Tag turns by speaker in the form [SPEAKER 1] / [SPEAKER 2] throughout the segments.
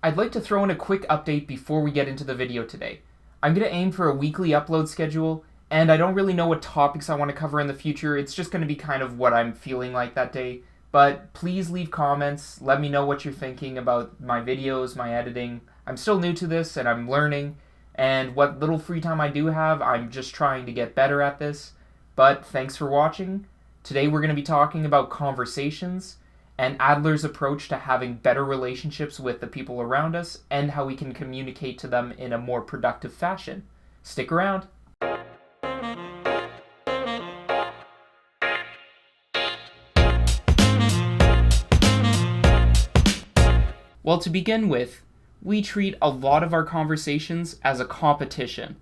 [SPEAKER 1] I'd like to throw in a quick update before we get into the video today. I'm going to aim for a weekly upload schedule, and I don't really know what topics I want to cover in the future. It's just going to be kind of what I'm feeling like that day. But please leave comments, let me know what you're thinking about my videos, my editing. I'm still new to this and I'm learning, and what little free time I do have, I'm just trying to get better at this. But thanks for watching. Today we're going to be talking about conversations and Adler's approach to having better relationships with the people around us and how we can communicate to them in a more productive fashion. Stick around. Well, to begin with, we treat a lot of our conversations as a competition,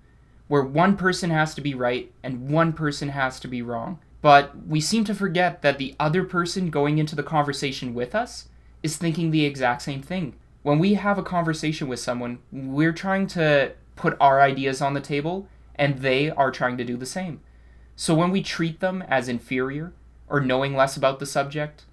[SPEAKER 1] where one person has to be right and one person has to be wrong. But we seem to forget that the other person going into the conversation with us is thinking the exact same thing. When we have a conversation with someone, we're trying to put our ideas on the table, and they are trying to do the same. So when we treat them as inferior or knowing less about the subject,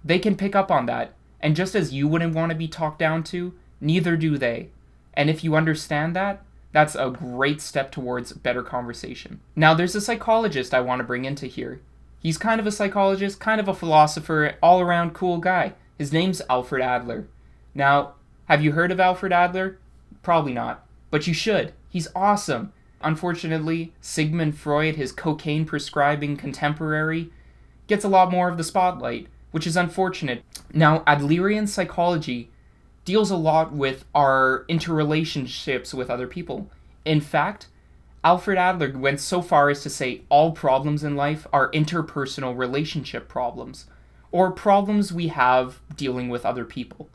[SPEAKER 1] they can pick up on that. And just as you wouldn't want to be talked down to, neither do they. And if you understand that, that's a great step towards better conversation. Now, there's a psychologist I want to bring into here. He's kind of a psychologist, kind of a philosopher, all-around cool guy. His name's Alfred Adler. Now, have you heard of Alfred Adler? Probably not, but you should. He's awesome. Unfortunately, Sigmund Freud, his cocaine-prescribing contemporary, gets a lot more of the spotlight, which is unfortunate. Now, Adlerian psychology deals a lot with our interrelationships with other people. In fact, Alfred Adler went so far as to say all problems in life are interpersonal relationship problems, or problems we have dealing with other people.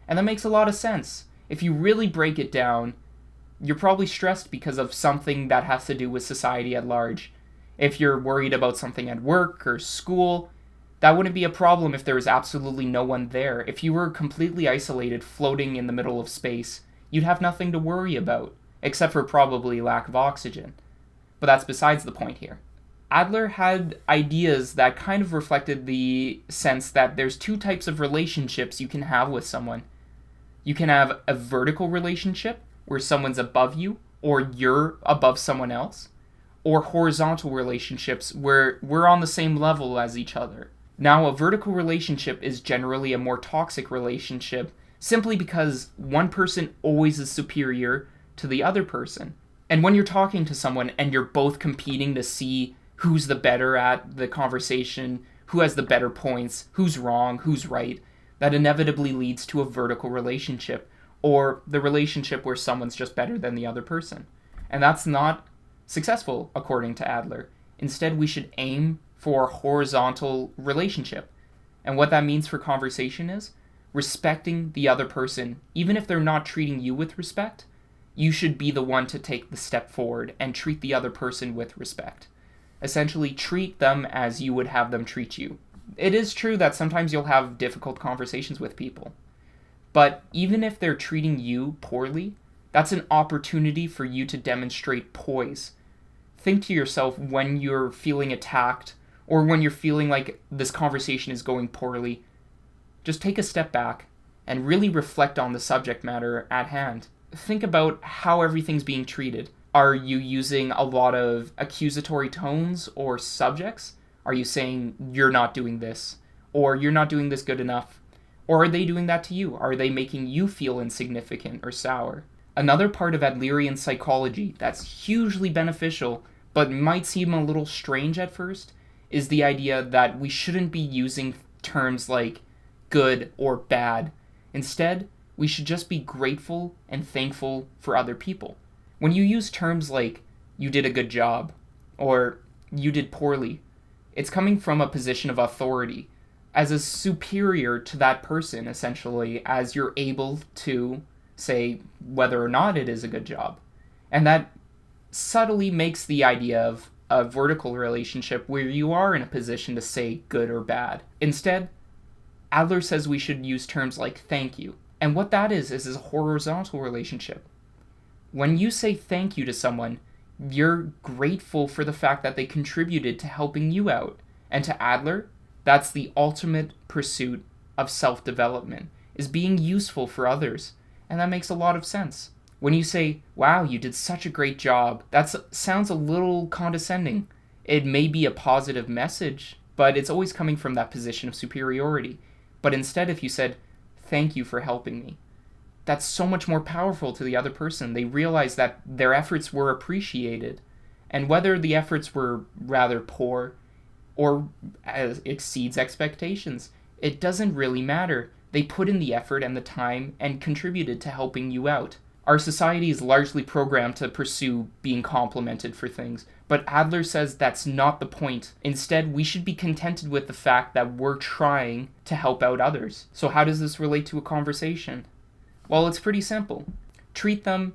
[SPEAKER 1] And that makes a lot of sense. If you really break it down, you're probably stressed because of something that has to do with society at large. If you're worried about something at work or school, that wouldn't be a problem if there was absolutely no one there. If you were completely isolated, floating in the middle of space, you'd have nothing to worry about, except for probably lack of oxygen. But that's besides the point here. Adler had ideas that kind of reflected the sense that there's two types of relationships you can have with someone. You can have a vertical relationship, where someone's above you, or you're above someone else, or horizontal relationships, where we're on the same level as each other. Now, a vertical relationship is generally a more toxic relationship simply because one person always is superior to the other person. And when you're talking to someone and you're both competing to see who's the better at the conversation, who has the better points, who's wrong, who's right, that inevitably leads to a vertical relationship, or the relationship where someone's just better than the other person. And that's not successful, according to Adler. Instead, we should aim for a horizontal relationship. And what that means for conversation is respecting the other person. Even if they're not treating you with respect, you should be the one to take the step forward and treat the other person with respect. Essentially, treat them as you would have them treat you. It is true that sometimes you'll have difficult conversations with people. But even if they're treating you poorly, that's an opportunity for you to demonstrate poise. Think to yourself when you're feeling attacked or when you're feeling like this conversation is going poorly, just take a step back and really reflect on the subject matter at hand. Think about how everything's being treated. Are you using a lot of accusatory tones or subjects? Are you saying, you're not doing this, or you're not doing this good enough? Or are they doing that to you? Are they making you feel insignificant or sour? Another part of Adlerian psychology that's hugely beneficial, but might seem a little strange at first, is the idea that we shouldn't be using terms like good or bad. Instead, we should just be grateful and thankful for other people. When you use terms like, you did a good job, or you did poorly, it's coming from a position of authority, as a superior to that person, essentially, as you're able to say whether or not it is a good job. And that subtly makes the idea of a vertical relationship where you are in a position to say good or bad. Instead, Adler says we should use terms like thank you. And what that is a horizontal relationship. When you say thank you to someone, you're grateful for the fact that they contributed to helping you out. And to Adler, that's the ultimate pursuit of self-development. is being useful for others, and that makes a lot of sense. When you say, wow, you did such a great job, that sounds a little condescending. It may be a positive message, but it's always coming from that position of superiority. But instead, if you said, thank you for helping me, that's so much more powerful to the other person. They realize that their efforts were appreciated. And whether the efforts were rather poor or exceeds expectations, it doesn't really matter. They put in the effort and the time and contributed to helping you out. Our society is largely programmed to pursue being complimented for things, but Adler says that's not the point. Instead, we should be contented with the fact that we're trying to help out others. So how does this relate to a conversation? Well, it's pretty simple. Treat them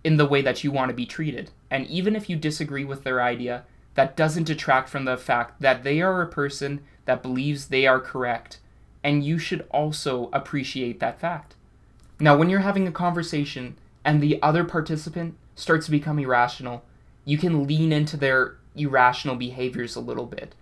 [SPEAKER 1] in the way that you want to be treated. And even if you disagree with their idea, that doesn't detract from the fact that they are a person that believes they are correct, and you should also appreciate that fact. Now, when you're having a conversation and the other participant starts to become irrational, you can lean into their irrational behaviors a little bit.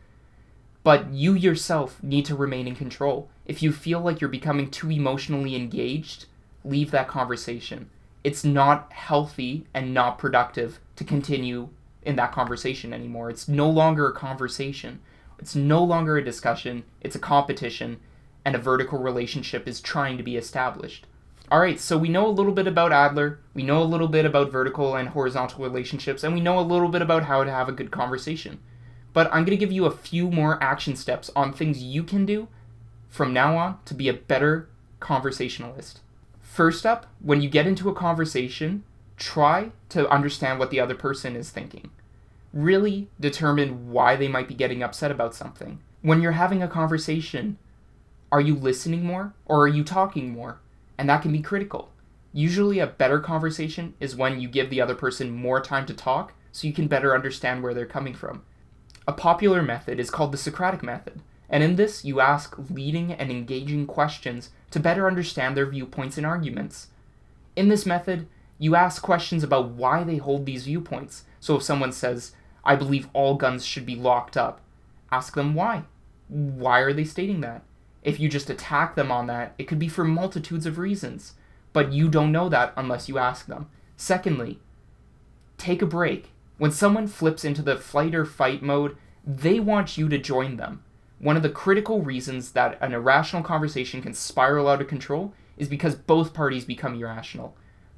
[SPEAKER 1] But you yourself need to remain in control. If you feel like you're becoming too emotionally engaged, leave that conversation. It's not healthy and not productive to continue in that conversation anymore. It's no longer a conversation. It's no longer a discussion. It's a competition, and a vertical relationship is trying to be established. Alright, so we know a little bit about Adler, we know a little bit about vertical and horizontal relationships, and we know a little bit about how to have a good conversation. But I'm going to give you a few more action steps on things you can do from now on to be a better conversationalist. First up, when you get into a conversation, try to understand what the other person is thinking. Really determine why they might be getting upset about something. When you're having a conversation, are you listening more or are you talking more? And that can be critical. Usually a better conversation is when you give the other person more time to talk so you can better understand where they're coming from. A popular method is called the Socratic method, and in this you ask leading and engaging questions to better understand their viewpoints and arguments. In this method, you ask questions about why they hold these viewpoints. So if someone says, I believe all guns should be locked up, ask them why. Why are they stating that? If you just attack them on that, it could be for multitudes of reasons, but you don't know that unless you ask them. Secondly, take a break. When someone flips into the flight or fight mode, they want you to join them. One of the critical reasons that an irrational conversation can spiral out of control is because both parties become irrational.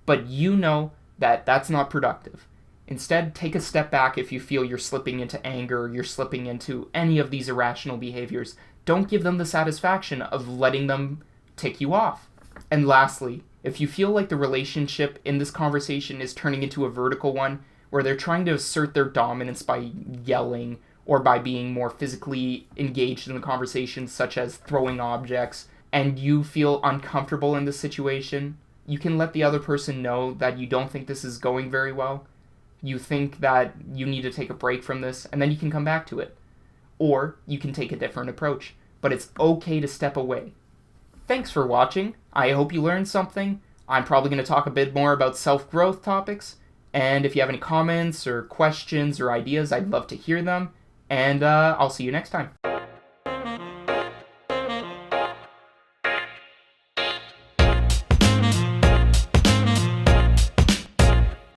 [SPEAKER 1] But you know that that's not productive. Instead, take a step back if you feel you're slipping into anger or you're slipping into any of these irrational behaviors. Don't give them the satisfaction of letting them tick you off. And lastly, if you feel like the relationship in this conversation is turning into a vertical one, where they're trying to assert their dominance by yelling or by being more physically engaged in the conversation, such as throwing objects, and you feel uncomfortable in this situation, you can let the other person know that you don't think this is going very well. You think that you need to take a break from this, and then you can come back to it. Or you can take a different approach, but it's okay to step away. Thanks for watching. I hope you learned something. I'm probably going to talk a bit more about self-growth topics, and if you have any comments or questions or ideas, I'd love to hear them, and I'll see you next time.